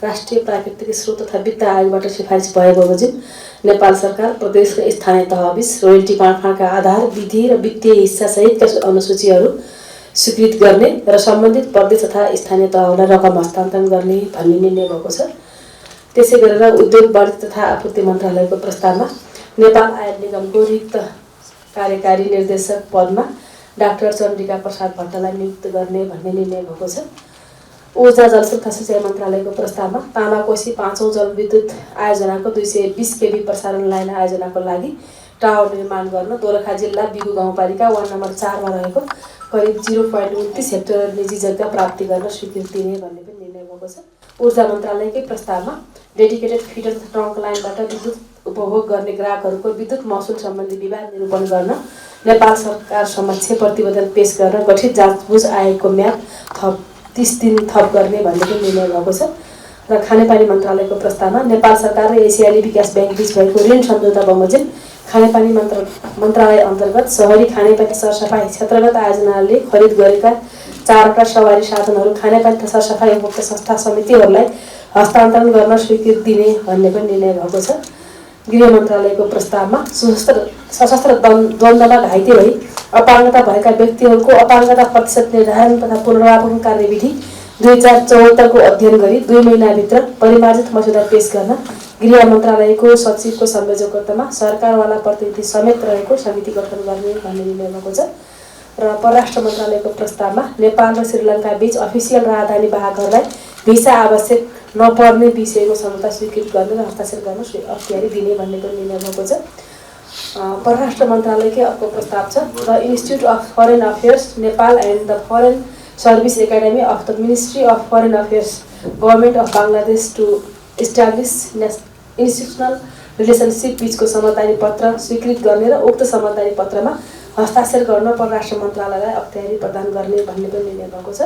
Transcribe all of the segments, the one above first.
राष्ट्रिय प्राकृतिक स्रोत तथा वित्त आयोगबाट सिफारिस भएको बमोजिम नेपाल सरकार प्रदेश र स्थानीय तहबीच रोयल्टी बाँडफाँडका आधार, विधि र वित्तीय हिस्सा सहितका अनुसूचीहरू स्वीकृत गर्ने र सम्बन्धित प्रदेश तथा स्थानीय तहहरूलाई रकम हस्तान्तरण गर्ने भन्ने निर्णय भएको छ। त्यसै गरेर उद्योग, वाणिज्य तथा आपूर्ति मन्त्रालयको प्रस्तावमा नेपाल आयल निगमको रिक्त कार्यकारी निर्देशक पदमा डाक्टर चन्द्रिका प्रसाद भट्टलाई नियुक्त गर्ने भन्ने निर्णय भएको छ। ऊर्जा, जलस्रोत तथा सिँचाइ मन्त्रालयको प्रस्तावमा तामाकोशी 5औं जलविद्युत आयोजनाको 220 केबी प्रसारण लाइन आयोजनाको लागि टावर निर्माण गर्न दोलखा जिल्ला बिगु गाउँपालिका वार्ड नम्बर 4 मा रहेको करिब 0.29 हेक्टर निजी जग्गा प्राप्ति गर्न स्वीकृति दिने भन्ने पनि निर्णय भएको छ। ऊर्जा मन्त्रालयकै प्रस्तावमा डेडिकेटेड फिडर तथा ट्रङ्क लाइनबाट विद्युत उपभोग गर्ने ग्राहकहरूको विद्युत महसुल सम्बन्धी विवाद निरूपण गर्न नेपाल सरकार समक्ष प्रतिवेदन पेश गर्न गठित जाँचबुझ आयोगको म्याद थप 30 दिन थप गर्ने भन्ने पनि निर्णय भएको छ। र खानेपानी मन्त्रालयको प्रस्तावमा नेपाल सरकार र एसियाली विकास ब्याङ्क बीच भएको ऋण सम्झौता बमोजिम खानेपानी मन्त्रालय अन्तर्गत शहरी खानेपानी सरसफाई क्षेत्रगत आयोजनाले खरिद गरेका 4वटा सवारी साधनहरू खानेपानी तथा सरसफाई उपभोक्ता संस्था समितिहरूलाई हस्तान्तरण गर्न स्वीकृति दिने भन्ने पनि निर्णय भएको छ। गृह मन्त्रालयको प्रस्तावमा सशस्त्र द्वन्द्वमा घाइते भई अपाङ्गता भएका व्यक्तिहरूको अपाङ्गता प्रतिशत निर्धारण तथा पुनर्वापन कार्यविधि 2074 को अध्ययन गरी 2 महिनाभित्र परिमार्जित मस्यौदा पेश गर्न गृह मन्त्रालयको सचिवको संयोजकत्वमा सरकारवाला प्रतिनिधि समेत रहेको समिति गठन गर्ने भन्ने निर्णय भएको छ। र परराष्ट्र मन्त्रालयको प्रस्तावमा नेपाल र श्रीलङ्का बीच अफिसियल राजधानी बाहकहरूलाई भिसा आवश्यक नपर्ने विषयको सम्झौता स्वीकृत गर्ने र हस्ताक्षर गर्न अख्तियारी दिने भन्ने पनि निर्णय भएको छ। परराष्ट्र मन्त्रालयकै अर्को प्रस्ताव छ। The institute of foreign affairs Nepal and the foreign service academy of the ministry of foreign affairs government of Bangladesh to establish institutional relationship बीचको समझदारी पत्र स्वीकृत गर्ने र उक्त समझदारी पत्रमा हस्ताक्षर गर्न परराष्ट्र मन्त्रालयलाई अख्तियारी प्रदान गर्ने भन्ने पनि निर्णय भएको छ।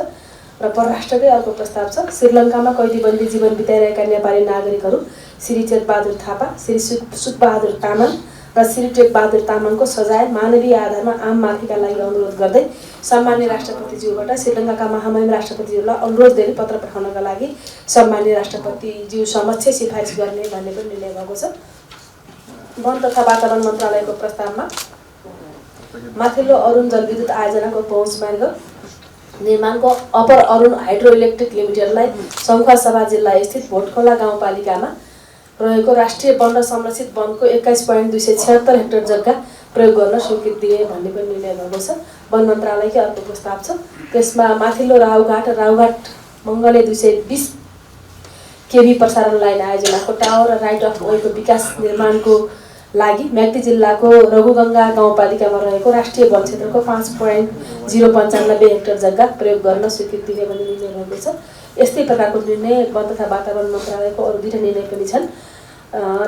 र परराष्ट्रकै अर्को प्रस्ताव छ। श्रीलङ्कामा कैदीबन्दी जीवन बिताइरहेका नेपाली नागरिकहरू श्री चेतबहादुर थापा, श्री सुखबहादुर तामाङ र श्री टेकबहादुर तामाङको सजाय मानवीय आधारमा आम माफीका लागि अनुरोध गर्दै सम्माननीय राष्ट्रपतिज्यूबाट श्रीलङ्काका महामहिम राष्ट्रपतिज्यूलाई अनुरोध गरी पत्र पठाउनका लागि सम्माननीय राष्ट्रपतिज्यू समक्ष सिफारिस गर्ने भन्ने पनि निर्णय भएको छ। वन तथा वातावरण मन्त्रालयको प्रस्तावमा माथिल्लो अरुण जलविद्युत आयोजनाको पहुँच मार्ग निर्माणको अपर अरुण हाइड्रो इलेक्ट्रिक लिमिटेडलाई सङ्खुवासभा जिल्ला स्थित भोटखोला गाउँपालिकामा रहेको राष्ट्रिय वन र संरक्षित वनको 21.276 हेक्टर जग्गा प्रयोग गर्न स्वीकृति दिने भन्ने पनि निर्णय भएको छ। वन मन्त्रालयकै अर्को प्रस्ताव छ। त्यसमा माथिल्लो राउघाट मङ्गले 220 केबी प्रसारण लाइन आयोजनाको टावर र राइट अफ वेको विकास निर्माणको लागि म्याग्दी जिल्लाको रघुगङ्गा गाउँपालिकामा रहेको राष्ट्रिय वन क्षेत्रको 5.095 हेक्टर जग्गा प्रयोग गर्न स्वीकृति दिने भन्ने निर्णय भएको छ। यस्तै प्रकारको निर्णय वन तथा वातावरण मन्त्रालयको अरू 2टा निर्णय पनि छन्।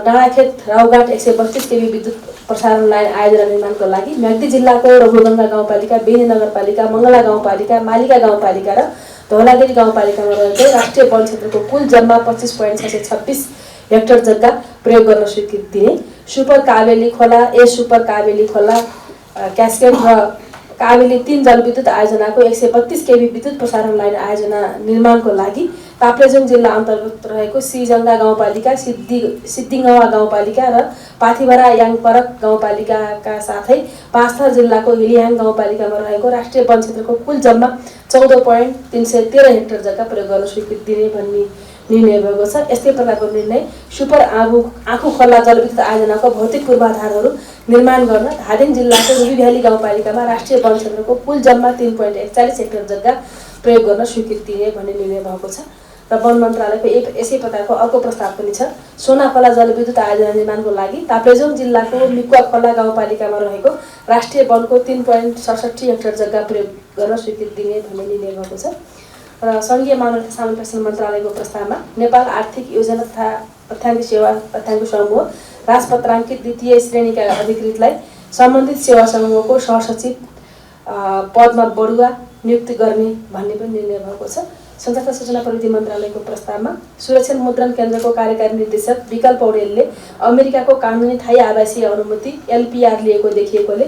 डाँडाखेत राउघाट 132 केबी विद्युत प्रसारण लाइन आयोजना निर्माणको लागि म्याग्दी जिल्लाको रघुगङ्गा गाउँपालिका, बेनी नगरपालिका, मङ्गला गाउँपालिका, मालिका गाउँपालिका र धौलागिरी गाउँपालिकामा रहेको राष्ट्रिय वन क्षेत्रको कुल जम्मा 25.626 हेक्टर जग्गा प्रयोग गर्न स्वीकृति दिने, सुपर काबेली खोला, सुपर काबेली खोला, क्यास्केड र काबेली 3 जलविद्युत आयोजनाको 132 केबी विद्युत प्रसारण लाइन आयोजना निर्माणको लागि ताप्लेजुङ जिल्ला अन्तर्गत रहेको श्रीजङ्गा गाउँपालिका, सिद्धिङवा गाउँपालिका र पाथिभरा याङपरक गाउँपालिकाका साथै पाँचथर जिल्लाको हिलियाङ गाउँपालिकामा रहेको राष्ट्रिय वन क्षेत्रको कुल जम्मा 14.313 हेक्टर जग्गा प्रयोग गर्न स्वीकृति दिने भन्ने निर्णय भएको छ। यस्तै प्रकारको निर्णय सुपर आँखु खोला जलविद्युत आयोजनाको भौतिक पूर्वाधारहरू निर्माण गर्न धादिङ जिल्लाको रुबी भ्याली गाउँपालिकामा राष्ट्रिय वन क्षेत्रको कुल जम्मा 3.41 हेक्टर जग्गा प्रयोग गर्न स्वीकृति दिने भन्ने निर्णय भएको छ। र वन मन्त्रालयको यसै प्रकारको अर्को प्रस्ताव पनि छ। सोनाखोला जलविद्युत आयोजना निर्माणको लागि ताप्लेजुङ जिल्लाको मिकुवा खोला गाउँपालिकामा रहेको राष्ट्रिय वनको 3.67 हेक्टर जग्गा प्रयोग गर्न स्वीकृति दिने भन्ने निर्णय भएको छ। र सङ्घीय मानव तथा सामान्य प्रशासन मन्त्रालयको प्रस्तावमा नेपाल आर्थिक योजना तथा तथ्याङ्क सेवा तथ्याङ्क समूह राजपत्राङ्कित द्वितीय श्रेणीका अधिकृतलाई सम्बन्धित सेवा समूहको सहसचिव पदमा बढुवा नियुक्ति गर्ने भन्ने पनि निर्णय भएको छ। सञ्चार तथा सूचना प्रविधि मन्त्रालयको प्रस्तावमा सुरक्षा मुद्रण केन्द्रको कार्यकारी निर्देशक विकल्प पौडेलले अमेरिकाको कानुनी थाई आवासीय अनुमति LPR लिएको देखिएकोले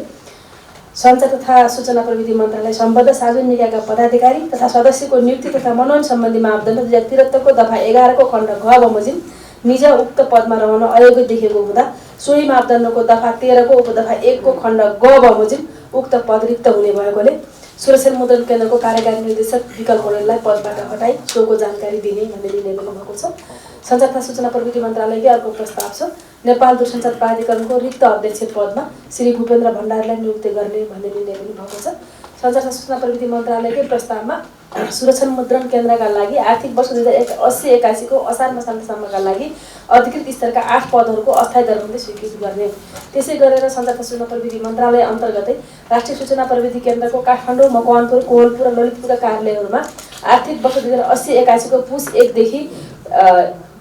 सञ्चार तथा सूचना प्रविधि मन्त्रालय सम्बद्ध सार्वजनिक निकायका पदाधिकारी तथा सदस्यको नियुक्ति तथा मनोनयन सम्बन्धी मापदण्ड 2073 को दफा 11 को खण्ड घ बमोजिम निज उक्त पदमा रहन अयोग्य देखेको हुँदा सोही मापदण्डको दफा 13 को उपदफा 1 को खण्ड ग बमोजिम उक्त पद रिक्त हुने भएकोले सुरक्षण मुद्रण केन्द्रको कार्यकारी निर्देशक विकल पौडेललाई पदबाट हटाई सोको जानकारी दिने भन्ने निर्णय गर्नुभएको छ। सञ्चार तथा सूचना प्रविधि मन्त्रालयकै अर्को प्रस्ताव छ नेपाल दूरसञ्चार प्राधिकरणको रिक्त अध्यक्ष पदमा श्री भूपेन्द्र भण्डारीलाई नियुक्ति गर्ने भन्ने निर्णय पनि भएको छ। सञ्चार तथा सूचना प्रविधि मन्त्रालयकै प्रस्तावमा सुरक्षण मुद्रण केन्द्रका लागि आर्थिक वर्ष 2080-81 को असार मसान्तसम्मका लागि अधिकृत स्तरका 8 पदहरूको अस्थायी दरबन्दी स्वीकृत गर्ने। त्यसै गरेर सञ्चार तथा सूचना प्रविधि मन्त्रालय अन्तर्गतै राष्ट्रिय सूचना प्रविधि केन्द्रको काठमाडौँ, मकवानपुर, कोहलपुर र ललितपुरका कार्यालयहरूमा आर्थिक वर्ष 2080-81 को पुस 1 देखि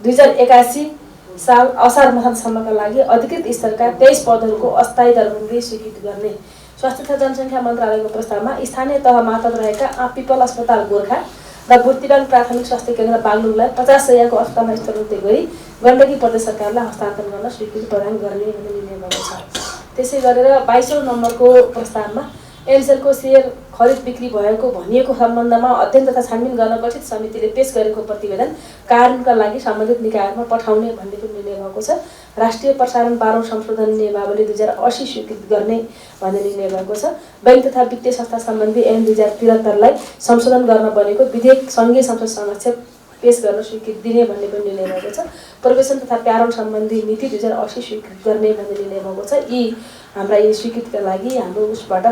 2081 साल असार मसान्तसम्मका लागि अधिकृत स्तरका 23 पदहरूको अस्थायी दरबन्दी स्वीकृत गर्ने। स्वास्थ्य तथा जनसङ्ख्या मन्त्रालयको प्रस्तावमा स्थानीय तह मार्फत रहेका पिपल अस्पताल गोर्खा र बुर्तिबाङ प्राथमिक स्वास्थ्य केन्द्र बागलुङलाई 50 शय्याको अस्पतालमा स्तरोन्नति गरी गण्डकी प्रदेश सरकारलाई हस्तान्तरण गर्न स्वीकृति प्रदान गर्ने भन्ने निर्णय भएको छ। त्यसै गरेर 22औं नम्बरको प्रस्तावमा एमसेलको सेयर खरिद बिक्री भएको भनिएको सम्बन्धमा अध्ययन तथा छानबिन गर्न गठित समितिले पेश गरेको प्रतिवेदन कार्यान्वयनका लागि सम्बन्धित निकायमा पठाउने भन्ने पनि निर्णय भएको छ। राष्ट्रिय प्रसारण 12औं संशोधन नियमावली 2080 स्वीकृत गर्ने भन्ने निर्णय भएको छ। बैंक तथा वित्तीय संस्था सम्बन्धी ऐन 2073 लाई संशोधन गर्न बनेको विधेयक संघीय संसद समक्ष पेश गर्न स्वीकृति दिने भन्ने पनि निर्णय भएको छ। प्रवेशन तथा प्यारोल सम्बन्धी नीति 2080 स्वीकृत गर्ने भन्ने निर्णय भएको छ। यी हाम्रा यी स्वीकृतिका लागि हाम्रो उसबाट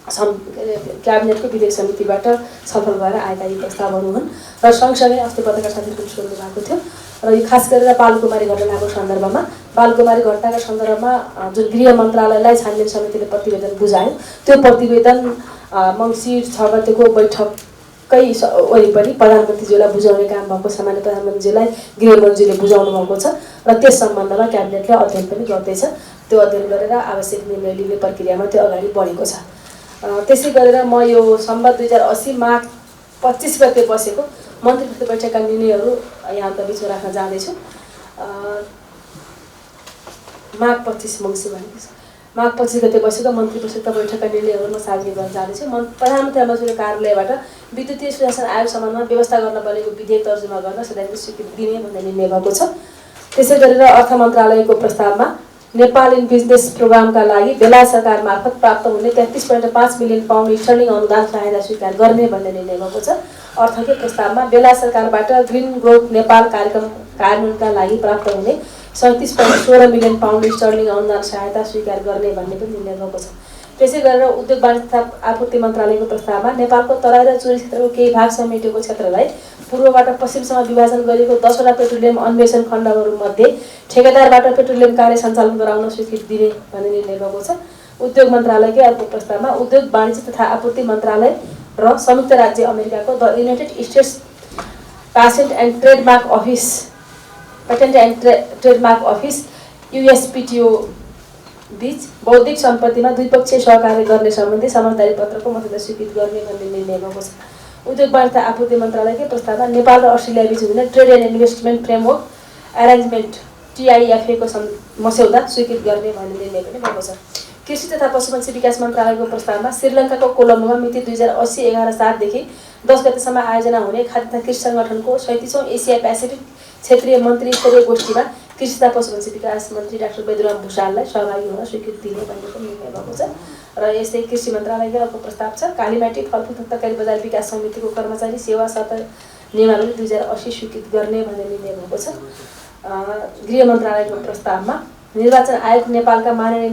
क्याबिनेटको विधेयक समितिबाट सफल भएर आएका यी प्रस्तावहरू हुन् र सँगसँगै अस्ति पत्रकार साथीहरूले सोध्नु भएको थियो र यो खास गरेर बालकुमारी घटनाको सन्दर्भमा बालकुमारी घटनाका सन्दर्भमा जुन गृह मन्त्रालयलाई छानबिन समितिले प्रतिवेदन बुझायो त्यो प्रतिवेदन मङ्सिर 6 गतेको बैठककै वरिपरि प्रधानमन्त्रीज्यूलाई बुझाउने काम भएको सामान्य प्रधानमन्त्रीज्यूलाई गृहमन्त्रीले बुझाउनु भएको छ र त्यस सम्बन्धमा क्याबिनेटले अध्ययन पनि गर्दैछ। त्यो अध्ययन गरेर आवश्यक निर्णय लिने प्रक्रियामा त्यो अगाडि बढेको छ। त्यसै गरेर म यो सम्बन्ध 2080 माघ 25 गते बसेको मन्त्री परिषद बैठकका निर्णयहरू यहाँका बिचमा राख्न जाँदैछु। माघ 25 मङ्सिर भनेको छ। माघ 25 गते बसेको मन्त्री परिषदका बैठकका निर्णयहरू म सार्वजनिक गर्न जाँदैछु। प्रधानमन्त्री आवास कार्यालयबाट विद्युतीय सुशासन आयोग सम्बन्धमा व्यवस्था गर्न बनेको विधेयक तर्जुमा गर्न सदनको स्वीकृति दिने भन्ने निर्णय भएको छ। त्यसै गरेर अर्थ मन्त्रालयको प्रस्तावमा नेपाल इन बिजनेस प्रोग्रामका लागि बेलायत सरकार मार्फत प्राप्त हुने 33.5 मिलियन पाउन्ड स्टर्लिङ अनुदान सहायता स्वीकार गर्ने भन्ने निर्णय भएको छ। अर्थकै प्रस्तावमा बेलायत सरकारबाट ग्रिन ग्रोथ नेपाल कार्यक्रम कार्यान्वयनका लागि प्राप्त हुने 37.16 मिलियन पाउन्ड स्टर्लिङ अनुदान सहायता स्वीकार गर्ने भन्ने पनि निर्णय भएको छ। त्यसै गरेर उद्योग वाणिज्य तथा आपूर्ति मन्त्रालयको प्रस्तावमा नेपालको तराई र चुरी क्षेत्रको केही भाग समेटेको क्षेत्रलाई पूर्वबाट पश्चिमसम्म विभाजन गरिएको 10वटा पेट्रोलियम अन्वेषण खण्डहरूमध्ये ठेकेदारबाट पेट्रोलियम कार्य सञ्चालन गराउन स्वीकृति दिने भन्ने निर्णय भएको छ। उद्योग मन्त्रालयकै अर्को प्रस्तावमा उद्योग वाणिज्य तथा आपूर्ति मन्त्रालय र संयुक्त राज्य अमेरिकाको the United states patent and trademark office USPTO बीच बौद्धिक सम्पत्तिमा द्विपक्षीय सहकार्य गर्ने सम्बन्धी समझदारी पत्रको मसौदा स्वीकृत गर्ने भन्ने निर्णय भएको छ। उद्योग वाणिज्य तथा आपूर्ति मन्त्रालयकै प्रस्तावमा नेपाल र अस्ट्रेलिया बीच हुने trade and investment framework arrangement TIFA को मस्यौदा स्वीकृत गर्ने भन्ने निर्णय पनि भएको छ। कृषि तथा पशुपक्षी विकास मन्त्रालयको प्रस्तावमा श्रीलङ्काको कोलम्बोमा मिति 2080-11/7 देखि 10 गतेसम्म आयोजना हुने खाद्य तथा कृषि सङ्गठनको 37औं एसिया पेसिफिक क्षेत्रीय मन्त्री स्तरीय गोष्ठीमा कृषि तथा पशुपक्षी विकास मन्त्री डाक्टर बैदुराम भुषाललाई सहभागी हुन स्वीकृति दिने भन्ने पनि निर्णय भएको छ। र यस्तै कृषि मन्त्रालयको अर्को प्रस्ताव छ कालीमाटी फलफुल तथा तरकारी बजार विकास समितिको कर्मचारी सेवा शर्त नियमावली 2080 स्वीकृत गर्ने भन्ने निर्णय भएको छ। गृह मन्त्रालयको प्रस्तावमा निर्वाचन आयोग नेपालका माननीय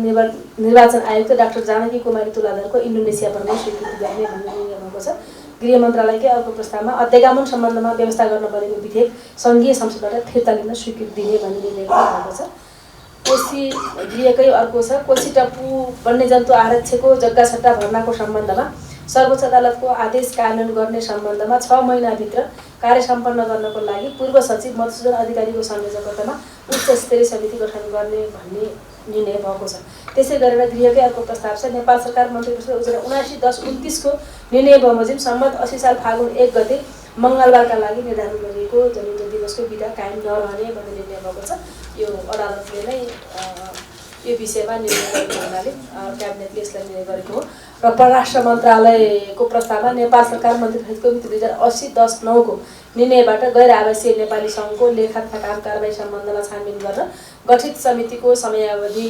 निर्वाचन आयुक्त डाक्टर जानकी कुमारी तुलाधरको इन्डोनेसिया भ्रमण स्वीकृति गर्ने भन्ने निर्णय भएको छ। गृह मन्त्रालयकै अर्को प्रस्तावमा अध्यागमन सम्बन्धमा व्यवस्था गर्न बनेको विधेयक संघीय संसदबाट फिर्ता लिन स्वीकृति दिने भन्ने निर्णय भएको छ। कोशी गृहकै अर्को छ कोशी टप्पु वन्यजन्तु आरक्षको जग्गा सट्टा भर्नाको सम्बन्धमा सर्वोच्च अदालतको आदेश कार्यान्वयन गर्ने सम्बन्धमा 6 महिनाभित्र कार्य सम्पन्न गर्नको लागि पूर्व सचिव मधुसूदन अधिकारीको संयोजकतामा उच्च स्तरीय समिति गठन गर्ने भन्ने निर्णय भएको छ। त्यसै गरेर गृहकै अर्को प्रस्ताव छ नेपाल सरकार मन्त्री परिषद 79-10-29 को निर्णय बमोजिम सम्मत 80 साल फागुन 1 गते मङ्गलबारका लागि निर्धारण गरिएको जनयुद्ध दिवसको बिदा कायम नरहने भन्ने निर्णय भएको छ। यो अदालतले नै यो विषयमा निर्णय गरेको हुनाले क्याबिनेटले यसलाई निर्णय गरेको हो। र परराष्ट्र मन्त्रालयको प्रस्तावमा नेपाल सरकार मन्त्री सहितको मिति 2080-10-9 को निर्णयबाट गैर आवासीय नेपाली सङ्घको लेखा तथा काम कारबाही सम्बन्धमा छानबिन गर्न गठित समितिको समयावधि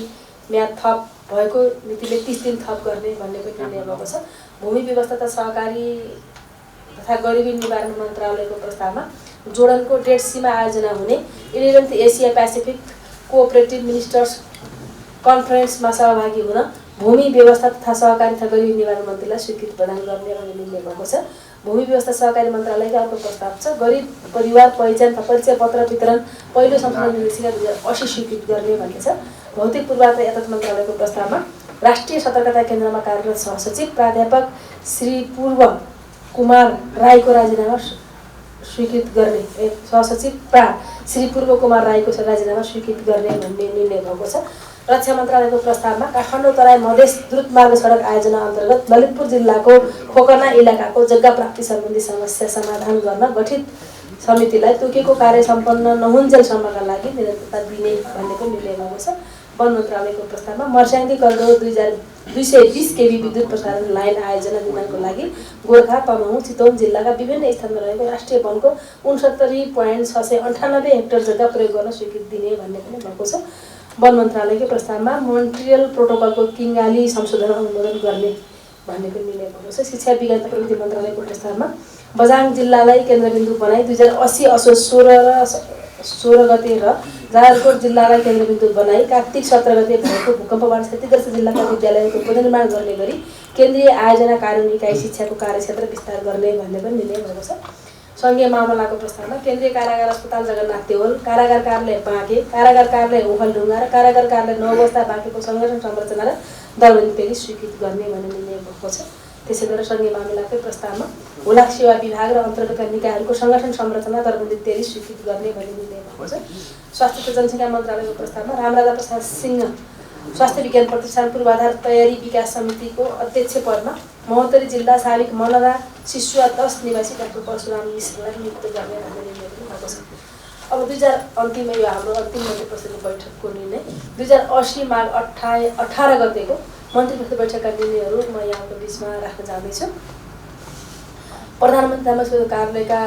म्याद थप भएको मितिले 30 दिन थप गर्ने भन्ने पनि निर्णय भएको छ। भूमि व्यवस्था तथा सहकारी तथा गरिबी निवारण मन्त्रालयको प्रस्तावमा जोर्डनको डेड सीमा आयोजना हुने 11th Asia pacific cooperative ministers कन्फरेन्समा सहभागी हुन भूमि व्यवस्था तथा सहकारी तथा गरिबी निवारण मन्त्रीलाई स्वीकृति प्रदान गर्ने भन्ने निर्णय भएको छ। भूमि व्यवस्था सहकारी मन्त्रालयको अर्को प्रस्ताव छ गरिब परिवार पहिचान तथा परिचय पत्र वितरण पहिलो संशोधन निर्देशिका 2080 स्वीकृत गर्ने भन्ने छ। भौतिक पूर्वाधार तथा यातायात मन्त्रालयको प्रस्तावमा राष्ट्रिय सतर्कता केन्द्रमा कार्यरत सहसचिव प्राध्यापक श्री पूर्व कुमार राईको राजीनामा स्वीकृत गर्ने सहसचिव श्री पूर्व कुमार राईको राजीनामा स्वीकृत गर्ने भन्ने निर्णय भएको छ। रक्षा मन्त्रालयको प्रस्तावमा काठमाडौँ तराई मधेस द्रुत मार्ग सडक आयोजना अन्तर्गत ललितपुर जिल्लाको खोकर्ना इलाकाको जग्गा प्राप्ति सम्बन्धी समस्या समाधान गर्न गठित समितिलाई तोकेको कार्य सम्पन्न नहुन्जेलसम्मका लागि निरन्तरता दिने भन्ने पनि निर्णय भएको छ। वन मन्त्रालयको प्रस्तावमा मर्स्याङ्गी करिडोर 220 केबी विद्युत प्रसारण लाइन आयोजना निर्माणको लागि गोर्खा तनहुँ चितवन जिल्लाका विभिन्न स्थानमा रहेको राष्ट्रिय वनको 69.698 हेक्टर जग्गा प्रयोग गर्न स्वीकृति दिने भन्ने पनि भएको छ। वन मन्त्रालयको प्रस्तावमा मोन्ट्रियल प्रोटोकलको किङ्गाली संशोधन अनुमोदन गर्ने भन्ने पनि निर्णय भएको छ। शिक्षा विज्ञान तथा प्रविधि मन्त्रालयको प्रस्तावमा बझाङ जिल्लालाई केन्द्रबिन्दु बनाई 2080 असोज 16 गते र जाजरकोट जिल्लालाई केन्द्रबिन्दु बनाई कार्तिक 17 गते भएको भूकम्पबाट क्षतिग्रस्त जिल्लाका विद्यालयको पुनर्निर्माण गर्ने गरी केन्द्रीय आयोजना कार्यान्वयन इकाइ शिक्षाको कार्यक्षेत्र विस्तार गर्ने भन्ने पनि निर्णय भएको छ। सङ्घीय मामलाको प्रस्तावमा केन्द्रीय कारागार अस्पताल जगन्नाथ देवल, कारागार कार्यालय बाँके, कारागार कार्यालय ओखलढुङ्गा र कारागार कार्यालय नौबस्ता बाँकेको संगठन संरचना र दरबन्दी पेरी स्वीकृत गर्ने भन्ने निर्णय भएको छ। त्यसै गरेर सङ्घीय मामिलाकै प्रस्तावमा हुलाक सेवा विभाग र अन्तर्गतका निकायहरूको संगठन संरचना दरबन्दी पेरी स्वीकृत गर्ने भन्ने निर्णय भएको छ। स्वास्थ्य तथा जनसङ्ख्या मन्त्रालयको प्रस्तावमा रामराजा प्रसाद सिंह स्वास्थ्य विज्ञान प्रतिष्ठान पूर्वाधार तयारी विकास समितिको अध्यक्ष पदमा महोत्तरी जिल्ला साबिक मनरा शिशुवा 10 निवासी डाक्टर परशुराम मिश्रलाई नियुक्त गर्ने भन्ने निर्णय भएको छ। अब 2000 यो हाम्रो अन्तिम मन्त्री परिषदको बैठकको निर्णय 2080 माघ 18 गतेको मन्त्री परिषद बैठकका निर्णयहरू म यहाँको बिचमा राख्न चाहदैछु। प्रधानमन्त्री दामोदर कार्यालयका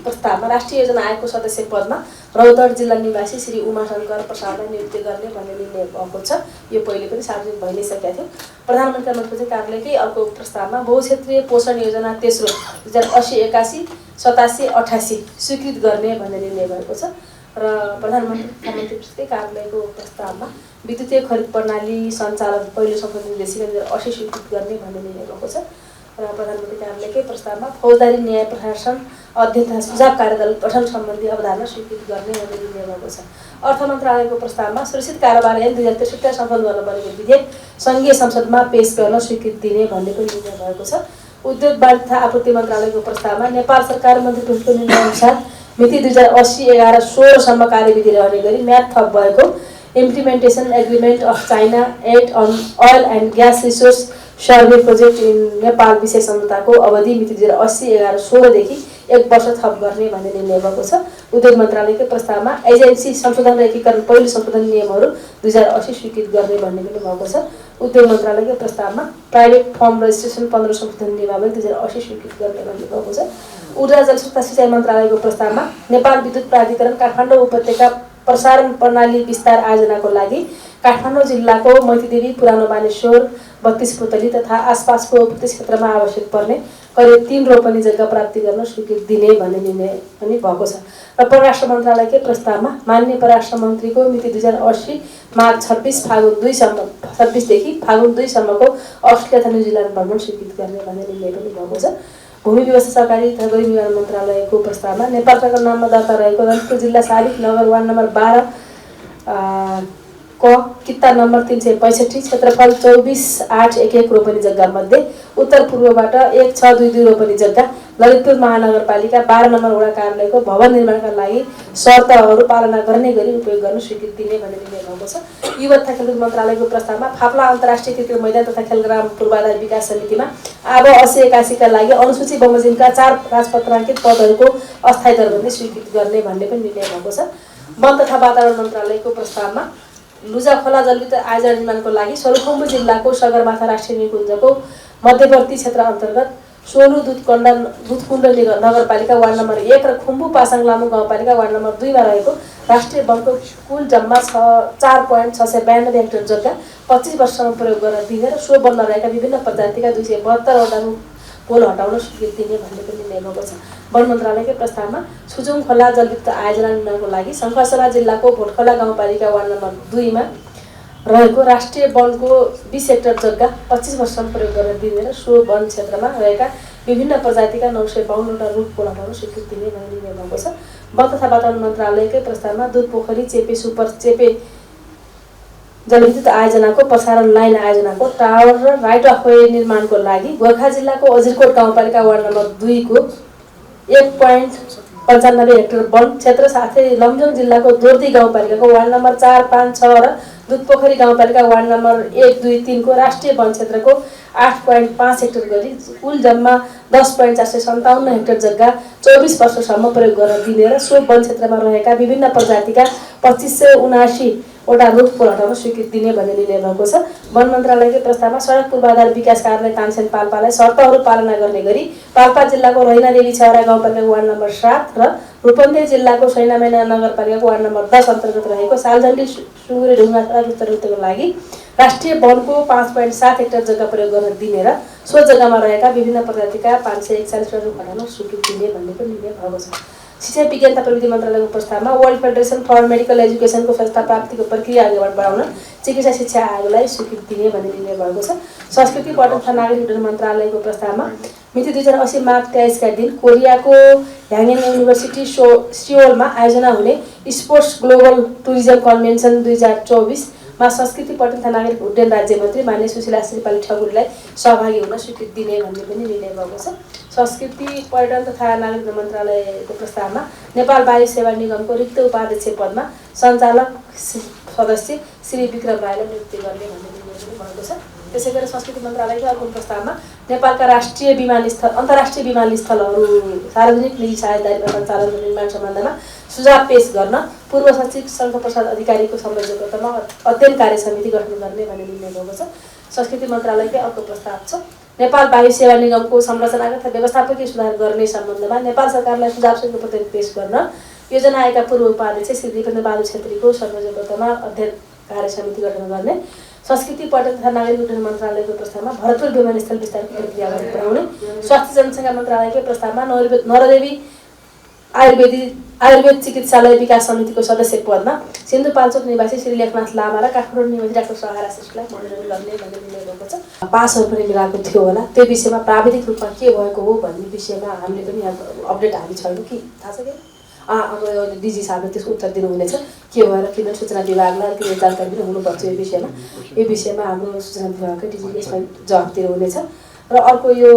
प्रस्तावमा राष्ट्रिय योजना आयोगको सदस्य पदमा रौतहट जिल्ला निवासी श्री उमाशङ्कर प्रसादलाई नियुक्त गर्ने भन्ने निर्णय भएको छ। यो पहिले पनि सार्वजनिक भइ नै सकेको थियो। प्रधानमन्त्री मन्त्री कार्यालयकै अर्को प्रस्तावमा बहुक्षेत्रीय पोषण योजना तेस्रो 2080-81, 87-88 स्वीकृत गर्ने भन्ने निर्णय भएको छ। र प्रधानमन्त्री मन्त्रीकै कार्यालयको प्रस्तावमा विद्युतीय खरिद प्रणाली सञ्चालन पहिलो संशोधन निर्देशिका 2080 स्वीकृत गर्ने भन्ने निर्णय भएको छ। र प्रधानमन्त्री कार्यालयकै प्रस्तावमा फौजदारी न्याय प्रशासन अध्ययन तथा सुझाव कार्यदल गठन सम्बन्धी अवधारणा स्वीकृत गर्ने भन्ने निर्णय भएको छ। अर्थ मन्त्रालयको प्रस्तावमा सुरक्षित कारोबार ऐन 2063 सम्पन्न गर्न बनेको विधेयक सङ्घीय संसदमा पेश गर्न स्वीकृति दिने भन्ने पनि निर्णय भएको छ। उद्योग वाणिज्य तथा आपूर्ति मन्त्रालयको प्रस्तावमा नेपाल सरकार मन्त्री परिषदको निर्णयअनुसार मिति 2080-11-16 सम्म कार्यविधि रहने गरी म्याद थप भएको implementation agreement of China aid on oil and gas resource survey project in Nepal विषय सम्झौताको अवधि मिति 2080-11-16 देखि 1 वर्ष थप गर्ने भन्ने निर्णय भएको छ। उद्योग मन्त्रालयको प्रस्तावमा एजेन्सी संशोधन र एकीकरण पहिलो संशोधन नियमहरू 2080 स्वीकृत गर्ने भन्ने पनि भएको छ। उद्योग मन्त्रालयको प्रस्तावमा प्राइभेट फर्म रजिस्ट्रेसन 15 संशोधन नियमावली 2080 स्वीकृत गर्ने भन्ने भएको छ। ऊर्जा जलस्रोत तथा सिँचाइ मन्त्रालयको प्रस्तावमा नेपाल विद्युत प्राधिकरण काठमाडौँ उपत्यका प्रसारण प्रणाली विस्तार आयोजनाको लागि काठमाडौँ जिल्लाको मैतीदेवी, पुरानो बानेश्वर, 32 पुतली तथा आसपासको उपत्यका क्षेत्रमा आवश्यक पर्ने करिब 3 रोपनी जग्गा प्राप्ति गर्न स्वीकृति दिने भन्ने निर्णय पनि भएको छ। र परराष्ट्र मन्त्रालयकै प्रस्तावमा माननीय परराष्ट्र मन्त्रीको मिति 2080 माघ 26 देखि फागुन 2 सम्मको अस्ट्रेलिया तथा न्युजिल्यान्ड भ्रमण स्वीकृत गर्ने भन्ने निर्णय पनि भएको छ। भूमि व्यवस्था सहकारी तथा गरिबी निवारण मन्त्रालयको प्रस्तावमा नेपाल सरकारको नाममा दर्ता रहेको ललितपुर जिल्ला साबिक नगर वार्ड नम्बर 12 क किता नम्बर 365 क्षेत्रफल 24,811 रोपनी जग्गा मध्ये उत्तर पूर्वबाट 1,622 रोपनी जग्गा ललितपुर महानगरपालिका 12 नम्बर वडा कार्यालयको भवन निर्माणका लागि शर्तहरू पालना गर्ने गरी उपयोग गर्न स्वीकृति दिने भन्ने निर्णय भएको छ। युवा तथा खेलकुद मन्त्रालयको प्रस्तावमा फाप्ला अन्तर्राष्ट्रिय क्रिकेट मैदान तथा खेलग्राम पूर्वाधार विकास समितिमा अब 80-81 का लागि अनुसूचित बमोजिमका 4 राजपत्राङ्कित पदहरूको अस्थायी दरबन्दी स्वीकृत गर्ने भन्ने पनि निर्णय भएको छ। वन तथा वातावरण मन्त्रालयको प्रस्तावमा लुजा खोला जलविद्युत आयोजना निर्माणको लागि सोलुखुम्बु जिल्लाको सगरमाथा राष्ट्रिय निकुञ्जको मध्यवर्ती क्षेत्र अन्तर्गत सोलु दुधकुण्ड नगरपालिका वार्ड नम्बर 1 र खुम्बु पासाङ लामो गाउँपालिका वार्ड नम्बर 2 मा रहेको राष्ट्रिय वनको कुल जम्मा 4.692 हेक्टर जग्गा 25 वर्षसम्म प्रयोग गर्न दिने र सो वनमा रहेका विभिन्न प्रजातिका 272 वटा पोल हटाउन स्वीकृति दिने भन्ने पनि निर्णय भएको छ। वन मन्त्रालयकै प्रस्तावमा छुजुङ खोला जलविद्युत आयोजना निर्माणको लागि शङ्खसरा जिल्लाको भोटखोला गाउँपालिका वार्ड नम्बर 2 मा रहेको राष्ट्रिय वनको 20 हेक्टर जग्गा 25 वर्षसम्म प्रयोग गर्न दिने र सो वन क्षेत्रमा रहेका विभिन्न प्रजातिका 952 वटा रुख पोल हटाउन स्वीकृति दिने भन्ने निर्णय भएको छ। वन तथा वातावरण मन्त्रालयकै प्रस्तावमा दुधपोखरी चेपे सुपर चेपे जलविद्युत आयोजनाको प्रसारण लाइन आयोजनाको टावर र राइट अफ वे निर्माणको लागि गोर्खा जिल्लाको अजिरकोट गाउँपालिका वार्ड नम्बर 2 को 1.95 हेक्टर वन क्षेत्र साथै लमजुङ जिल्लाको दोर्दी गाउँपालिकाको वार्ड नम्बर 4, 5, 6 र दुधपोखरी गाउँपालिका वार्ड नम्बर 1, 2, 3 को राष्ट्रिय वन क्षेत्रको 8.5 हेक्टर गरी कुल जम्मा 10.457 हेक्टर जग्गा 24 वर्षसम्म प्रयोग गर्न दिने र सो वन क्षेत्रमा रहेका विभिन्न प्रजातिका 2579 वटा रुख पोल हटाउन स्वीकृति दिने भन्ने निर्णय भएको छ। वन मन्त्रालयकै प्रस्तावमा सडक पूर्वाधार विकास कार्यालय तानसेन पाल्पालाई शर्तहरू पालना गर्ने गरी पाल्पा जिल्लाको रैनादेवी छहरा गाउँपालिकाको वार्ड नम्बर 7 र रूपन्देही जिल्लाको सैनामेना नगरपालिकाको वार्ड नम्बर 10 अन्तर्गत रहेको सालजण्डी सुँगुरे ढुङ्गा सडक रुटको लागि राष्ट्रिय वनको 5.7 हेक्टर जग्गा प्रयोग गर्न दिने र सो जग्गामा रहेका विभिन्न प्रजातिका 541 वटा रुख हटाउन स्वीकृति दिने भन्ने पनि निर्णय भएको छ। शिक्षा विज्ञान तथा प्रविधि मन्त्रालयको प्रस्तावमा वर्ल्ड फेडरेसन फर मेडिकल एजुकेसनको संस्था प्राप्तिको प्रक्रिया अगाडि बढाउन चिकित्सा शिक्षा आयोगलाई स्वीकृति दिने भन्ने निर्णय भएको छ। संस्कृति पर्यटन तथा नागरिक उड्डयन मन्त्रालयको प्रस्तावमा मिति 2080 माघ 23 का दिन कोरियाको ह्याङ्गेन युनिभर्सिटी सियोलमा आयोजना हुने स्पोर्ट्स ग्लोबल टुरिज्म कन्भेन्सन 2024 मा संस्कृति पर्यटन तथा नागरिक उड्डयन राज्यमन्त्री माननीय सुशीला श्रीपाल ठकुरीलाई सहभागी हुन स्वीकृति दिने भन्ने पनि निर्णय भएको छ। संस्कृति पर्यटन तथा नागरिक मन्त्रालयको प्रस्तावमा नेपाल वायु सेवा निगमको रिक्त उपाध्यक्ष पदमा सञ्चालक सदस्य श्री विक्रम राईलाई नियुक्ति गर्ने भन्ने निर्णय पनि भएको छ। त्यसैगरी संस्कृति मन्त्रालयको अर्को प्रस्तावमा नेपालका राष्ट्रिय विमानस्थल अन्तर्राष्ट्रिय विमानस्थलहरू सार्वजनिक निजी साझेदारीमा सञ्चालन र निर्माण सम्बन्धमा सुझाव पेश गर्न पूर्व सचिव शङ्खप्रसाद अधिकारीको संयोजकतामा अध्ययन कार्य समिति गठन गर्ने भन्ने निर्णय भएको छ। संस्कृति मन्त्रालयकै अर्को प्रस्ताव छ नेपाल वायु सेवा निगमको संरचनागत तथा व्यवस्थापकीय सुधार गर्ने सम्बन्धमा नेपाल सरकारलाई सुझाव सहितको प्रतिवेदन पेश गर्न योजना आयोगका पूर्व उपाध्यक्ष श्री दिपेन्द्र बहादुर छेत्रीको संयोजकतामा अध्ययन कार्य समिति गठन गर्ने संस्कृति पर्यटन तथा नागरिक उड्डयन मन्त्रालयको प्रस्तावमा भरतपुर विमानस्थल विस्तारको प्रक्रिया अगाडि बढाउने स्वास्थ्य जनसङ्ख्या मन्त्रालयकै प्रस्तावमा नरदेवी आयुर्वेद चिकित्सालय विकास समितिको सदस्य पदमा सिन्धुपाल्चोक निवासी श्री लेखनाथ लामा र काठमाडौँ निवासी डाक्टर सहारा श्रेष्ठलाई मनोनयन गर्ने भन्ने निर्णय भएको छ। पासहरू पनि मिलाएको थियो होला, त्यो विषयमा प्राविधिक रूपमा के भएको हो भन्ने विषयमा हामीले पनि अपडेट हामी छैनौँ कि थाहा छ कि हाम्रो डिजी साहबले त्यसको उत्तर दिनुहुनेछ के भएर किन सूचना विभागलाई त्यो जानकारी पनि हुनुपर्छ यो विषयमा हाम्रो सूचना विभागकै डिजीले यसमा जवाफ दिनुहुनेछ। र अर्को यो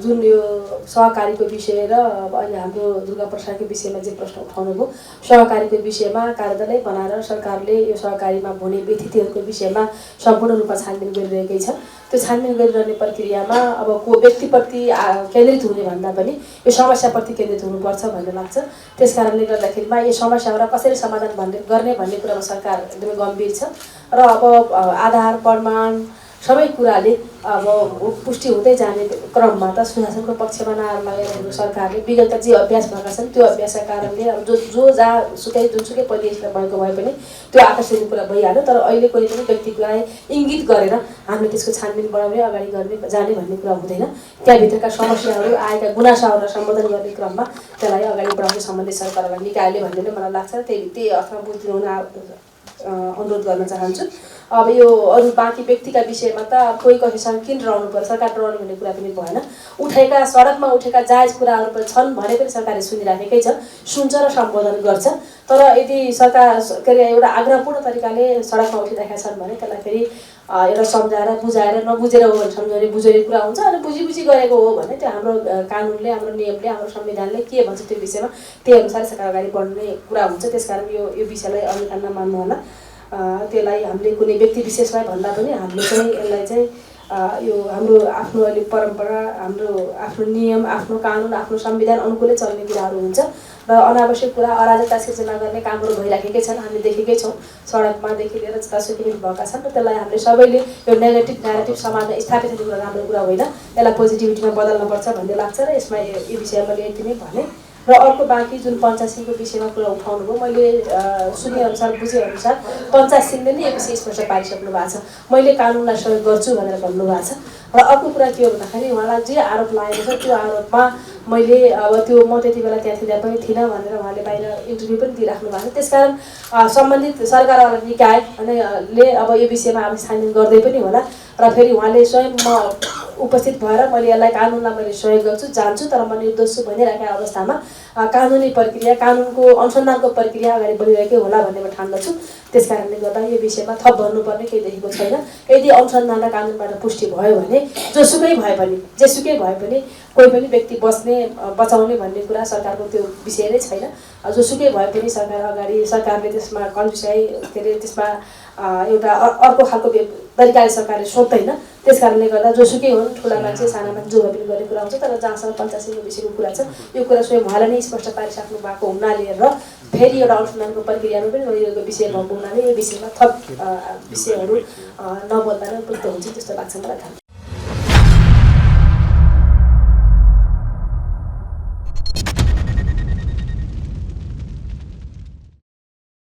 जुन यो सहकारीको विषय र अहिले हाम्रो दुर्गा प्रसादको विषयमा जे प्रश्न उठाउनुभयो सहकारीको विषयमा कार्यदलय बनाएर सरकारले यो सहकारीमा हुने व्यतिथिहरूको विषयमा सम्पूर्ण रूपमा छानबिन गरिरहेकै छ। त्यो छानबिन गरिरहने प्रक्रियामा अब को व्यक्तिप्रति केन्द्रित हुने भन्दा पनि यो समस्याप्रति केन्द्रित हुनुपर्छ भन्ने लाग्छ। त्यसकारणले गर्दाखेरिमा यो समस्याहरूलाई कसरी समाधान गर्ने भन्ने कुरामा सरकार एकदमै गम्भीर छ र अब आधार प्रमाण सबै कुराले अब पुष्टि हुँदै जाने क्रममा त सुशासनको पक्षमा नारा लगाइरहेको सरकारले विगतका जे अभ्यास भएका छन् त्यो अभ्यासका कारणले अब जो जहाँसुकै जुनसुकै परिवेशमा भएको भए पनि त्यो आकर्षणीय कुरा भइहाल्यो। तर अहिले कुनै पनि व्यक्तिलाई इङ्गित गरेर हामीले त्यसको छानबिन बढाउने अगाडि गर्ने जाने भन्ने कुरा हुँदैन। त्यहाँभित्रका समस्याहरू आएका गुनासाहरूलाई सम्बोधन गर्ने क्रममा त्यसलाई अगाडि बढाउने सम्बन्धित सरकारलाई निकायले भन्ने नै मलाई लाग्छ। त्यही अर्थमा बुझ्दिनु हुन अनुरोध गर्न चाहन्छु। अब यो अरू बाँकी व्यक्तिका विषयमा त कोही कसैसँग किन रहनु पर्छ, सरकार रहनु भन्ने कुरा पनि भएन। उठेका सडकमा उठेका जायज कुराहरू पनि छन् भने पनि सरकारले सुनिराखेकै छ, सुन्छ र सम्बोधन गर्छ। तर यदि सरकार के अरे एउटा आग्रहपूर्ण तरिकाले सडकमा उठिरहेका छन् भने त्यसलाई फेरि एउटा सम्झाएर बुझाएर नबुझेर हो भने सम्झाउने बुझाउने कुरा हुन्छ। अनि बुझी गरेको हो भने त्यो हाम्रो कानुनले हाम्रो नियमले हाम्रो संविधानले के भन्छ त्यो विषयमा त्यही अनुसार सरकार अगाडि बढ्ने कुरा हुन्छ। त्यसकारण यो विषयलाई अन्य नमान्नु होला। त्यसलाई हामीले कुनै व्यक्ति विशेषलाई भन्दा पनि हामीले चाहिँ यसलाई चाहिँ यो हाम्रो आफ्नो अहिले परम्परा, हाम्रो आफ्नो नियम, आफ्नो कानुन, आफ्नो संविधान अनुकूलै चल्ने कुराहरू हुन्छ र अनावश्यक कुरा अराजकता सिर्जना गर्ने कामहरू भइराखेकै छन्। हामी देखेकै छौँ, सडकमादेखि लिएर जतासुकै पनि भएका छन् र त्यसलाई हामीले सबैले यो नेगेटिभ न्यारेटिभ समाजमा स्थापित हुने कुरा राम्रो कुरा होइन, यसलाई पोजिटिभिटीमा बदल्नुपर्छ भन्ने लाग्छ र यसमा यो विषयमा मैले यति नै भने। र अर्को बाँकी जुन पञ्चायत सिंहको विषयमा कुरा उठाउनु भयो, मैले सुनेअनुसार बुझेअनुसार पञ्चायत सिंहले नै यो विषय स्पष्ट पारिसक्नु भएको छ, मैले कानुनलाई सहयोग गर्छु भनेर भन्नुभएको छ। र अर्को कुरा के हो भन्दाखेरि उहाँलाई जे आरोप लागेको छ त्यो आरोपमा मैले अब त्यो म त्यति बेला त्यहाँ थिँदा पनि थिइनँ भनेर उहाँले बाहिर इन्टरभ्यू पनि दिइराख्नु भएको छ। त्यसकारण सम्बन्धित सरकारवाला निकायले अब यो विषयमा अब छानबिन गर्दै पनि होला र फेरि उहाँले स्वयं म उपस्थित भएर मैले यसलाई कानुनलाई मैले सहयोग गर्छु, जान्छु, तर म निर्दोष छु भनिरहेका अवस्थामा कानुनी प्रक्रिया, कानुनको अनुसन्धानको प्रक्रिया अगाडि बढिरहेकै होला भन्ने म ठान्दछु। त्यस कारणले गर्दा यो विषयमा थप भन्नुपर्ने केही देखेको छैन। यदि अनुसन्धान र कानुनबाट पुष्टि भयो भने जोसुकै भए पनि, जेसुकै भए पनि कोही पनि व्यक्ति बचाउने भन्ने कुरा सरकारको त्यो विषय नै छैन। जोसुकै भए पनि सरकारले त्यसमा कन्जुसाइ के अरे त्यसमा एउटा अर्को खालको तरिकाले सरकारले सोध्दैन। त्यस कारणले गर्दा जोसुकै हुन्, ठुला मान्छे साना मान्छे जो भए पनि गर्ने कुरा हुन्छ। तर जहाँसम्म पञ्चायत सिंहको विषयको कुरा छ, यो कुरा स्वयं उहाँले नै स्पष्ट पारिसक्नु भएको हुनाले र फेरि एउटा अनुसन्धानको प्रक्रियामा पनि गइरहेको विषय भएको हुनाले यो विषयमा थप विषयहरू नबोल्दा नै उपयुक्त हुन्छ जस्तो लाग्छ मलाई।